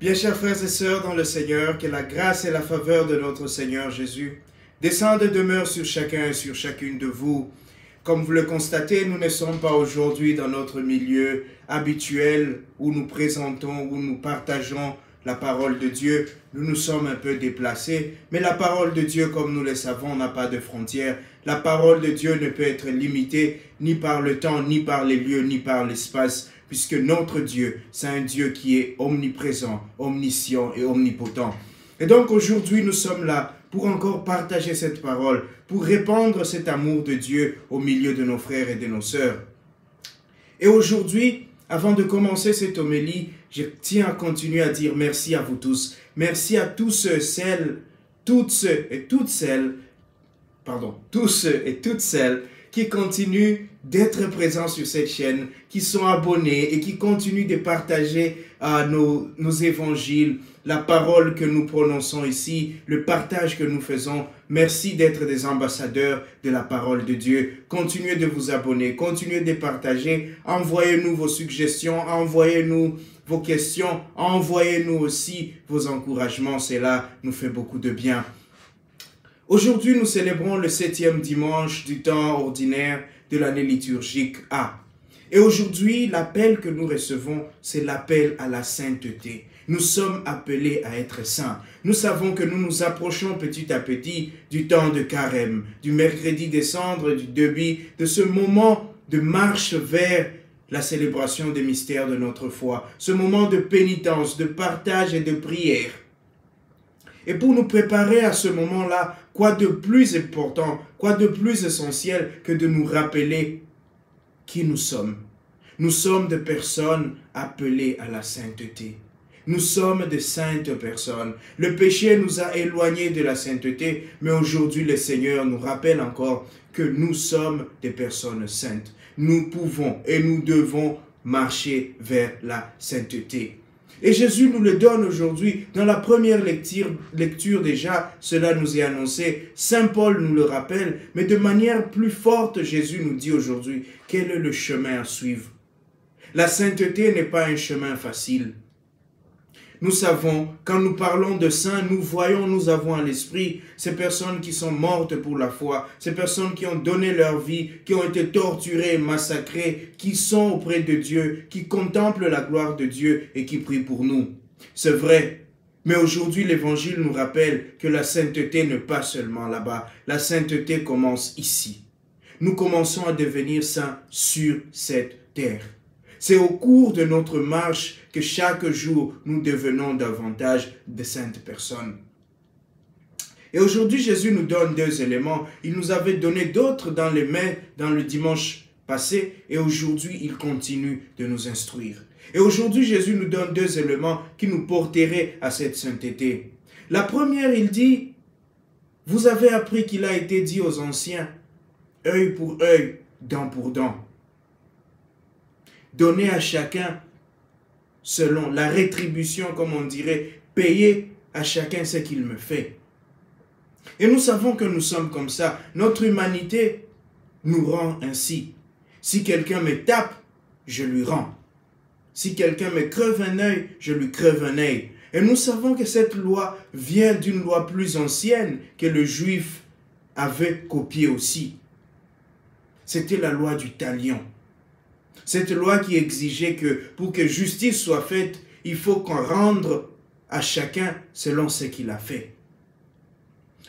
Bien chers frères et sœurs dans le Seigneur, que la grâce et la faveur de notre Seigneur Jésus descendent et demeurent sur chacun et sur chacune de vous. Comme vous le constatez, nous ne sommes pas aujourd'hui dans notre milieu habituel où nous présentons, où nous partageons la parole de Dieu. Nous nous sommes un peu déplacés, mais la parole de Dieu, comme nous le savons, n'a pas de frontières. La parole de Dieu ne peut être limitée ni par le temps, ni par les lieux, ni par l'espace, puisque notre Dieu, c'est un Dieu qui est omniprésent, omniscient et omnipotent. Et donc aujourd'hui, nous sommes là pour encore partager cette parole, pour répandre cet amour de Dieu au milieu de nos frères et de nos sœurs. Et aujourd'hui, avant de commencer cette homélie, je tiens à continuer à dire merci à vous tous. Merci à tous ceux et toutes celles qui continuent d'être présents sur cette chaîne, qui sont abonnés et qui continuent de partager nos évangiles, la parole que nous prononçons ici, le partage que nous faisons. Merci d'être des ambassadeurs de la parole de Dieu. Continuez de vous abonner, continuez de partager. Envoyez-nous vos suggestions, envoyez-nous vos questions, envoyez-nous aussi vos encouragements. Cela nous fait beaucoup de bien. Aujourd'hui, nous célébrons le 7e dimanche du temps ordinaire de l'année liturgique A. Et aujourd'hui, l'appel que nous recevons, c'est l'appel à la sainteté. Nous sommes appelés à être saints. Nous savons que nous nous approchons petit à petit du temps de carême, du mercredi des cendres, du début, de ce moment de marche vers la célébration des mystères de notre foi, ce moment de pénitence, de partage et de prière. Et pour nous préparer à ce moment-là, quoi de plus important, quoi de plus essentiel que de nous rappeler qui nous sommes. Nous sommes des personnes appelées à la sainteté. Nous sommes de saintes personnes. Le péché nous a éloignés de la sainteté, mais aujourd'hui le Seigneur nous rappelle encore que nous sommes des personnes saintes. Nous pouvons et nous devons marcher vers la sainteté. Et Jésus nous le donne aujourd'hui. Dans la première lecture déjà, cela nous est annoncé. Saint Paul nous le rappelle, mais de manière plus forte, Jésus nous dit aujourd'hui quel est le chemin à suivre. La sainteté n'est pas un chemin facile. Nous savons, quand nous parlons de saints, nous avons à l'esprit ces personnes qui sont mortes pour la foi, ces personnes qui ont donné leur vie, qui ont été torturées, massacrées, qui sont auprès de Dieu, qui contemplent la gloire de Dieu et qui prient pour nous. C'est vrai, mais aujourd'hui l'Évangile nous rappelle que la sainteté n'est pas seulement là-bas. La sainteté commence ici. Nous commençons à devenir saints sur cette terre. C'est au cours de notre marche que chaque jour, nous devenons davantage de saintes personnes. Et aujourd'hui, Jésus nous donne deux éléments. Il nous avait donné d'autres dans le dimanche passé, et aujourd'hui, il continue de nous instruire. Et aujourd'hui, Jésus nous donne deux éléments qui nous porteraient à cette sainteté. La première, il dit, vous avez appris qu'il a été dit aux anciens, œil pour œil, dent pour dent. Donner à chacun selon la rétribution, comme on dirait, payer à chacun ce qu'il me fait. Et nous savons que nous sommes comme ça. Notre humanité nous rend ainsi. Si quelqu'un me tape, je lui rends. Si quelqu'un me creve un œil, je lui creve un œil. Et nous savons que cette loi vient d'une loi plus ancienne que le juif avait copiée aussi. C'était la loi du talion. Cette loi qui exigeait que pour que justice soit faite, il faut qu'on rende à chacun selon ce qu'il a fait.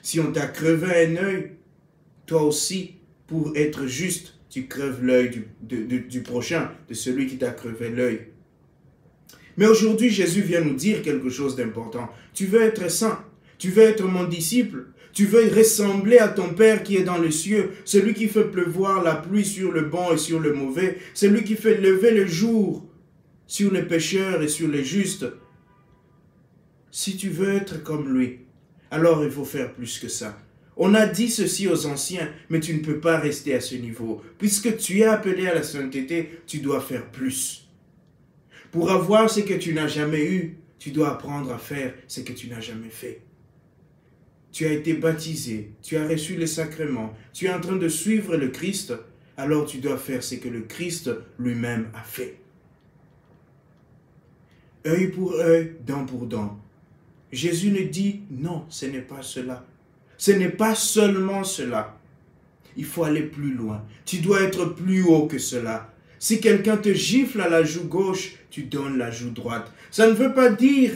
Si on t'a crevé un œil, toi aussi, pour être juste, tu crèves l'œil du prochain, de celui qui t'a crevé l'œil. Mais aujourd'hui, Jésus vient nous dire quelque chose d'important. Tu veux être saint, tu veux être mon disciple, tu veux ressembler à ton Père qui est dans les cieux, celui qui fait pleuvoir la pluie sur le bon et sur le mauvais, celui qui fait lever le jour sur les pécheurs et sur les justes. Si tu veux être comme lui, alors il faut faire plus que ça. On a dit ceci aux anciens, mais tu ne peux pas rester à ce niveau. Puisque tu es appelé à la sainteté, tu dois faire plus. Pour avoir ce que tu n'as jamais eu, tu dois apprendre à faire ce que tu n'as jamais fait. Tu as été baptisé, tu as reçu les sacrements, tu es en train de suivre le Christ, alors tu dois faire ce que le Christ lui-même a fait. œil pour œil, dent pour dent. Jésus ne dit non, ce n'est pas cela. Ce n'est pas seulement cela. Il faut aller plus loin. Tu dois être plus haut que cela. Si quelqu'un te gifle à la joue gauche, tu donnes la joue droite. Ça ne veut pas dire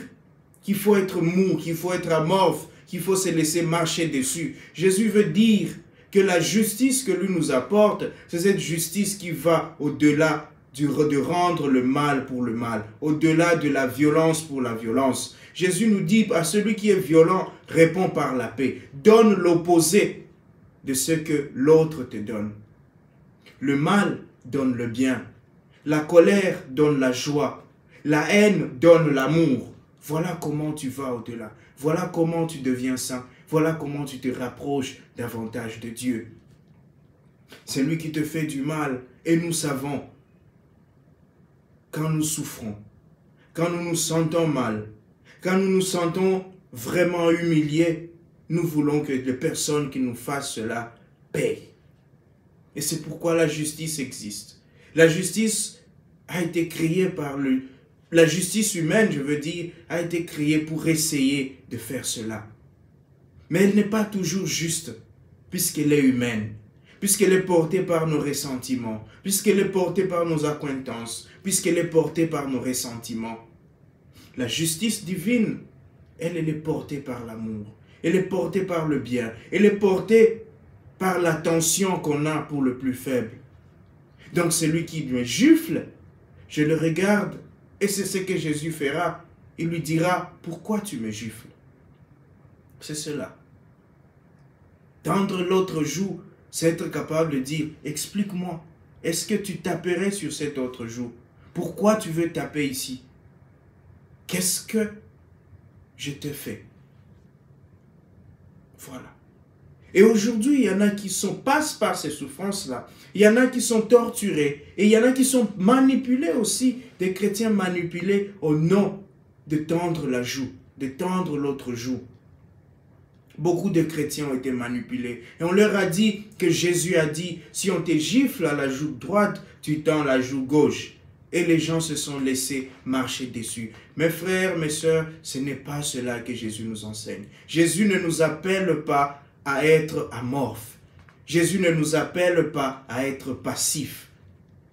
qu'il faut être mou, qu'il faut être amorphe, qu'il faut se laisser marcher dessus. Jésus veut dire que la justice que lui nous apporte, c'est cette justice qui va au-delà de rendre le mal pour le mal, au-delà de la violence pour la violence. Jésus nous dit à celui qui est violent, réponds par la paix. Donne l'opposé de ce que l'autre te donne. Le mal donne le bien. La colère donne la joie. La haine donne l'amour. Voilà comment tu vas au-delà. Voilà comment tu deviens saint. Voilà comment tu te rapproches davantage de Dieu. C'est lui qui te fait du mal. Et nous savons, quand nous souffrons, quand nous nous sentons mal, quand nous nous sentons vraiment humiliés, nous voulons que les personnes qui nous fassent cela payent. Et c'est pourquoi la justice existe. La justice a été créée par la justice humaine, je veux dire, a été créée pour essayer de faire cela. Mais elle n'est pas toujours juste, puisqu'elle est humaine, puisqu'elle est portée par nos ressentiments, puisqu'elle est portée par nos accointances, puisqu'elle est portée par nos ressentiments. La justice divine, elle est portée par l'amour, elle est portée par le bien, elle est portée par l'attention qu'on a pour le plus faible. Donc celui qui me gifle, je le regarde, et c'est ce que Jésus fera. Il lui dira, pourquoi tu me gifles? C'est cela. Tendre l'autre joue, c'est être capable de dire, explique-moi, est-ce que tu taperais sur cette autre joue? Pourquoi tu veux taper ici? Qu'est-ce que je te fais? Voilà. Et aujourd'hui, il y en a qui passent par ces souffrances-là. Il y en a qui sont torturés. Et il y en a qui sont manipulés aussi. Des chrétiens manipulés au nom de tendre la joue, de tendre l'autre joue. Beaucoup de chrétiens ont été manipulés. Et on leur a dit que Jésus a dit, si on te gifle à la joue droite, tu tends la joue gauche. Et les gens se sont laissés marcher dessus. Mes frères, mes sœurs, ce n'est pas cela que Jésus nous enseigne. Jésus ne nous appelle pas à être amorphes. Jésus ne nous appelle pas à être passifs.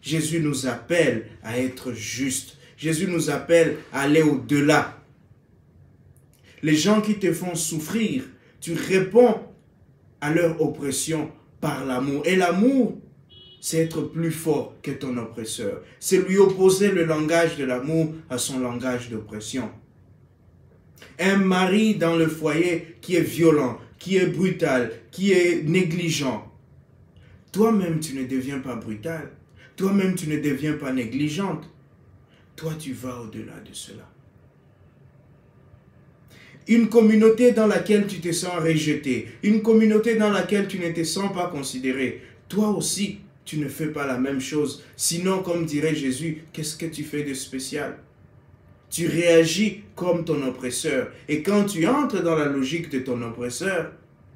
Jésus nous appelle à être justes. Jésus nous appelle à aller au-delà. Les gens qui te font souffrir, tu réponds à leur oppression par l'amour. Et l'amour, c'est être plus fort que ton oppresseur. C'est lui opposer le langage de l'amour à son langage d'oppression. Un mari dans le foyer qui est violent, qui est brutal, qui est négligent. Toi-même, tu ne deviens pas brutal. Toi-même, tu ne deviens pas négligente. Toi, tu vas au-delà de cela. Une communauté dans laquelle tu te sens rejeté, une communauté dans laquelle tu ne te sens pas considéré, toi aussi, tu ne fais pas la même chose. Sinon, comme dirait Jésus, qu'est-ce que tu fais de spécial? Tu réagis comme ton oppresseur. Et quand tu entres dans la logique de ton oppresseur,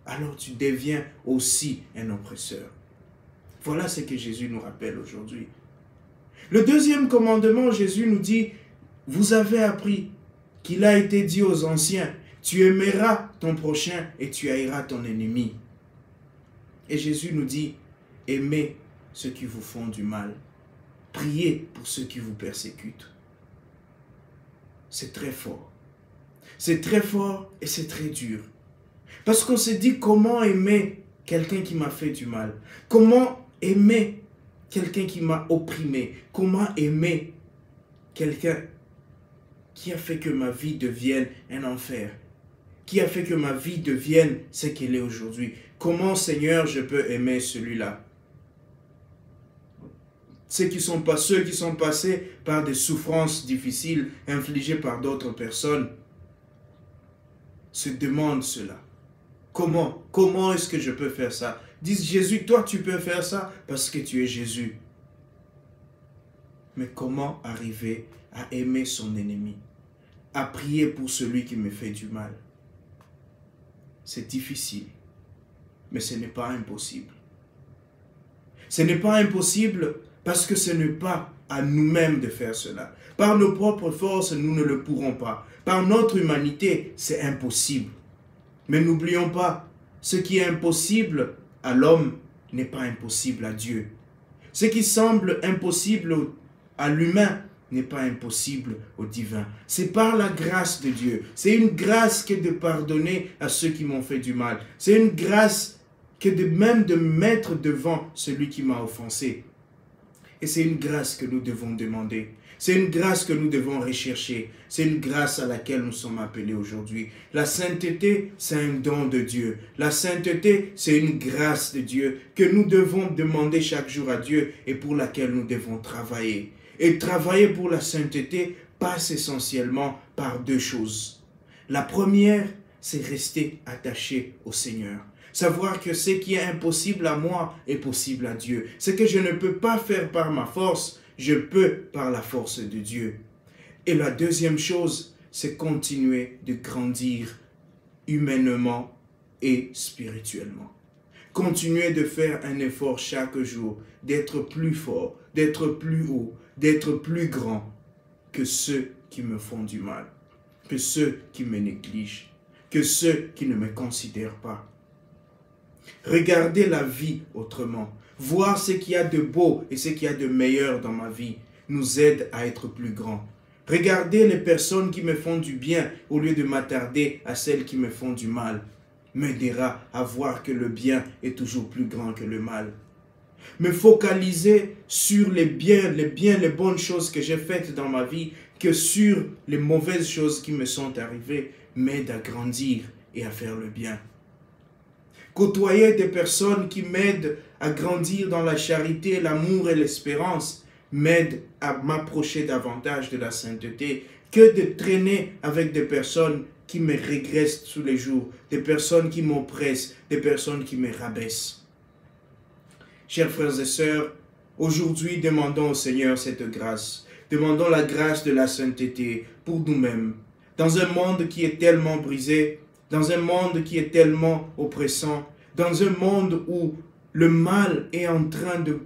alors tu deviens aussi un oppresseur. Voilà ce que Jésus nous rappelle aujourd'hui. Le deuxième commandement, Jésus nous dit, vous avez appris qu'il a été dit aux anciens, tu aimeras ton prochain et tu haïras ton ennemi. Et Jésus nous dit, aimez ceux qui vous font du mal. Priez pour ceux qui vous persécutent. C'est très fort. C'est très fort et c'est très dur. Parce qu'on se dit comment aimer quelqu'un qui m'a fait du mal. Comment aimer quelqu'un qui m'a opprimé. Comment aimer quelqu'un qui a fait que ma vie devienne un enfer. Qui a fait que ma vie devienne ce qu'elle est aujourd'hui. Comment, Seigneur, je peux aimer celui-là? Ceux qui sont passés par des souffrances difficiles infligées par d'autres personnes se demandent cela. Comment est-ce que je peux faire ça? Disent Jésus, toi tu peux faire ça parce que tu es Jésus. Mais comment arriver à aimer son ennemi? À prier pour celui qui me fait du mal? C'est difficile, mais ce n'est pas impossible. Ce n'est pas impossible parce que ce n'est pas à nous-mêmes de faire cela. Par nos propres forces, nous ne le pourrons pas. Par notre humanité, c'est impossible. Mais n'oublions pas, ce qui est impossible à l'homme n'est pas impossible à Dieu. Ce qui semble impossible à l'humain n'est pas impossible au divin. C'est par la grâce de Dieu. C'est une grâce que de pardonner à ceux qui m'ont fait du mal. C'est une grâce que de même de me mettre devant celui qui m'a offensé. Et c'est une grâce que nous devons demander. C'est une grâce que nous devons rechercher. C'est une grâce à laquelle nous sommes appelés aujourd'hui. La sainteté, c'est un don de Dieu. La sainteté, c'est une grâce de Dieu que nous devons demander chaque jour à Dieu et pour laquelle nous devons travailler. Et travailler pour la sainteté passe essentiellement par deux choses. La première, c'est rester attaché au Seigneur. Savoir que ce qui est impossible à moi est possible à Dieu. Ce que je ne peux pas faire par ma force, je peux par la force de Dieu. Et la deuxième chose, c'est continuer de grandir humainement et spirituellement. Continuer de faire un effort chaque jour, d'être plus fort, d'être plus haut, d'être plus grand que ceux qui me font du mal, que ceux qui me négligent, que ceux qui ne me considèrent pas. Regarder la vie autrement, voir ce qu'il y a de beau et ce qu'il y a de meilleur dans ma vie nous aide à être plus grands. Regarder les personnes qui me font du bien au lieu de m'attarder à celles qui me font du mal m'aidera à voir que le bien est toujours plus grand que le mal. Me focaliser sur les bonnes choses que j'ai faites dans ma vie que sur les mauvaises choses qui me sont arrivées m'aide à grandir et à faire le bien. Côtoyer des personnes qui m'aident à grandir dans la charité, l'amour et l'espérance m'aide à m'approcher davantage de la sainteté que de traîner avec des personnes qui me régressent tous les jours, des personnes qui m'oppressent, des personnes qui me rabaissent. Chers frères et sœurs, aujourd'hui demandons au Seigneur cette grâce. Demandons la grâce de la sainteté pour nous-mêmes. Dans un monde qui est tellement brisé, dans un monde qui est tellement oppressant, dans un monde où le mal est en train de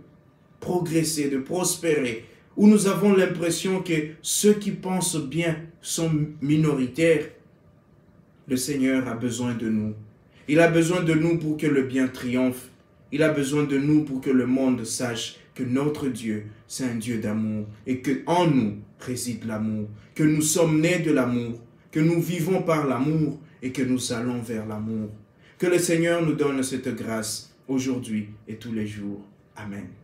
progresser, de prospérer, où nous avons l'impression que ceux qui pensent bien sont minoritaires, le Seigneur a besoin de nous. Il a besoin de nous pour que le bien triomphe. Il a besoin de nous pour que le monde sache que notre Dieu, c'est un Dieu d'amour et qu'en nous réside l'amour, que nous sommes nés de l'amour, que nous vivons par l'amour et que nous allons vers l'amour. Que le Seigneur nous donne cette grâce aujourd'hui et tous les jours. Amen.